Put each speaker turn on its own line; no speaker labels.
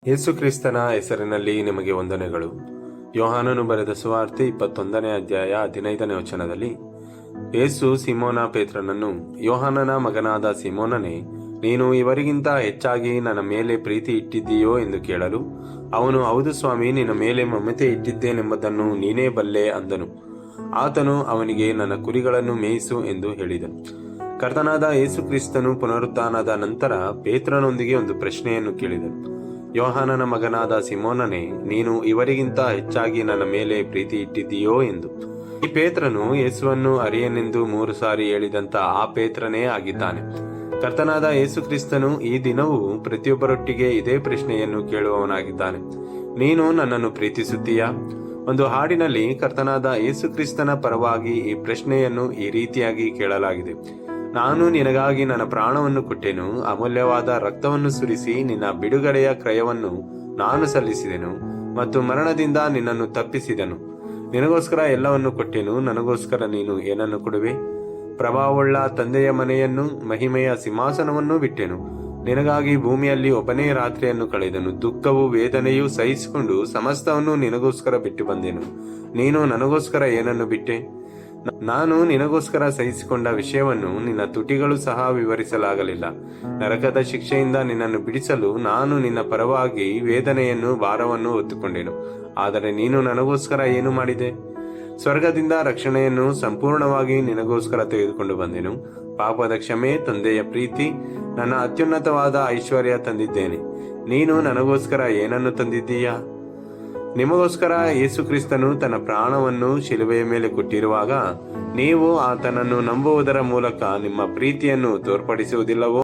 ಯೇಸು ಕ್ರಿಸ್ತನ ಹೆಸರಿನಲ್ಲಿ ನಿಮಗೆ ವಂದನೆಗಳು. ಯೋಹಾನನು ಬರೆದ ಸುವಾರ್ತೆ 21ನೇ ಅಧ್ಯಾಯ 15ನೇ ವಚನದಲ್ಲಿ ಯೇಸು ಸಿಮೋನ ಪೇತ್ರನನ್ನು, ಯೋಹಾನನ ಮಗನಾದ ಸಿಮೋನನೇ, ನೀನು ಇವರಿಗಿಂತ ಹೆಚ್ಚಾಗಿ ನನ್ನ ಮೇಲೆ ಪ್ರೀತಿ ಇಟ್ಟಿದ್ದೀಯೋ ಎಂದು ಕೇಳಲು, ಅವನು, ಹೌದು ಸ್ವಾಮಿ, ನಿನ್ನ ಮೇಲೆ ಮಮತೆ ಇಟ್ಟಿದ್ದೇನೆಂಬುದನ್ನು ನೀನೇ ಬಲ್ಲೆ ಅಂದನು. ಆತನು ಅವನಿಗೆ, ನನ್ನ ಕುರಿಗಳನ್ನು ಮೇಯಿಸು ಎಂದು ಹೇಳಿದನು. ಕರ್ತನಾದ ಯೇಸು ಕ್ರಿಸ್ತನು ಪುನರುತ್ಥಾನದ ನಂತರ ಪೇತ್ರನೊಂದಿಗೆ ಒಂದು ಪ್ರಶ್ನೆಯನ್ನು ಕೇಳಿದನು. ಯೋಹಾನನ ಮಗನಾದ ಸಿಮೋನನೇ, ನೀನು ಇವರಿಗಿಂತ ಹೆಚ್ಚಾಗಿ ನನ್ನ ಮೇಲೆ ಪ್ರೀತಿ ಇಟ್ಟಿದ್ದೀಯೋ ಎಂದು. ಈ ಪೇತ್ರನು ಯೇಸುವನ್ನು ಅರಿಯನೆಂದು 3 ಸಾರಿ ಹೇಳಿದಂತ ಆ ಪೇತ್ರನೇ ಆಗಿದ್ದಾನೆ. ಕರ್ತನಾದ ಯೇಸು ಕ್ರಿಸ್ತನು ಈ ದಿನವೂ ಪ್ರತಿಯೊಬ್ಬರೊಟ್ಟಿಗೆ ಇದೇ ಪ್ರಶ್ನೆಯನ್ನು ಕೇಳುವವನಾಗಿದ್ದಾನೆ. ನೀನು ನನ್ನನ್ನು ಪ್ರೀತಿಸುತ್ತೀಯಾ? ಒಂದು ಹಾಡಿನಲ್ಲಿ ಕರ್ತನಾದ ಯೇಸು ಕ್ರಿಸ್ತನ ಪರವಾಗಿ ಈ ಪ್ರಶ್ನೆಯನ್ನು ಈ ರೀತಿಯಾಗಿ ಕೇಳಲಾಗಿದೆ. ನಾನು ನಿನಗಾಗಿ ನನ್ನ ಪ್ರಾಣವನ್ನು ಕೊಟ್ಟೆನು, ಅಮೂಲ್ಯವಾದ ರಕ್ತವನ್ನು ಸುರಿಸಿ ನಿನ್ನ ಬಿಡುಗಡೆಯ ಕ್ರಯವನ್ನು ನಾನು ಸಲ್ಲಿಸಿದೆನು ಮತ್ತು ಮರಣದಿಂದ ನಿನ್ನನ್ನು ತಪ್ಪಿಸಿದನು. ನಿನಗೋಸ್ಕರ ಎಲ್ಲವನ್ನು ಕೊಟ್ಟೆನು, ನನಗೋಸ್ಕರ ನೀನು ಏನನ್ನು ಕೊಡುವೆ? ಪ್ರಭಾವವುಳ್ಳ ತಂದೆಯ ಮನೆಯನ್ನು, ಮಹಿಮೆಯ ಸಿಂಹಾಸನವನ್ನು ಬಿಟ್ಟೆನು. ನಿನಗಾಗಿ ಭೂಮಿಯಲ್ಲಿ ಒಬ್ಬನೇ ರಾತ್ರಿಯನ್ನು ಕಳೆದನು. ದುಃಖವೂ ವೇದನೆಯೂ ಸಹಿಸಿಕೊಂಡು ಸಮಸ್ತವನ್ನು ನಿನಗೋಸ್ಕರ ಬಿಟ್ಟು ಬಂದೆನು. ನೀನು ನನಗೋಸ್ಕರ ಏನನ್ನು ಬಿಟ್ಟೆ? ನಾನು ನಿನಗೋಸ್ಕರ ಸಹಿಸಿಕೊಂಡ ವಿಷಯವನ್ನು ನಿನ್ನ ತುಟಿಗಳು ಸಹ ವಿವರಿಸಲಾಗಲಿಲ್ಲ. ನರಕದ ಶಿಕ್ಷೆಯಿಂದ ನಿನ್ನನ್ನು ಬಿಡಿಸಲು ನಾನು ನಿನ್ನ ಪರವಾಗಿ ವೇದನೆಯನ್ನು, ಭಾರವನ್ನು ಹೊತ್ತುಕೊಂಡೆನು. ಆದರೆ ನೀನು ನನಗೋಸ್ಕರ ಏನು ಮಾಡಿದೆ? ಸ್ವರ್ಗದಿಂದ ರಕ್ಷಣೆಯನ್ನು ಸಂಪೂರ್ಣವಾಗಿ ನಿನಗೋಸ್ಕರ ತೆಗೆದುಕೊಂಡು ಬಂದೆನು. ಪಾಪದ ಕ್ಷಮೆ, ತಂದೆಯ ಪ್ರೀತಿ, ನನ್ನ ಅತ್ಯುನ್ನತವಾದ ಐಶ್ವರ್ಯ ತಂದಿದ್ದೇನೆ. ನೀನು ನನಗೋಸ್ಕರ ಏನನ್ನು ತಂದಿದ್ದೀಯಾ? ನಿಮಗೋಸ್ಕರ ಯೇಸು ಕ್ರಿಸ್ತನು ತನ್ನ ಪ್ರಾಣವನ್ನು ಶಿಲುಬೆಯ ಮೇಲೆ ಕೊಟ್ಟಿರುವಾಗ ನೀವು ಆತನನ್ನು ನಂಬುವುದರ ಮೂಲಕ ನಿಮ್ಮ ಪ್ರೀತಿಯನ್ನು ತೋರ್ಪಡಿಸುವುದಿಲ್ಲವೋ?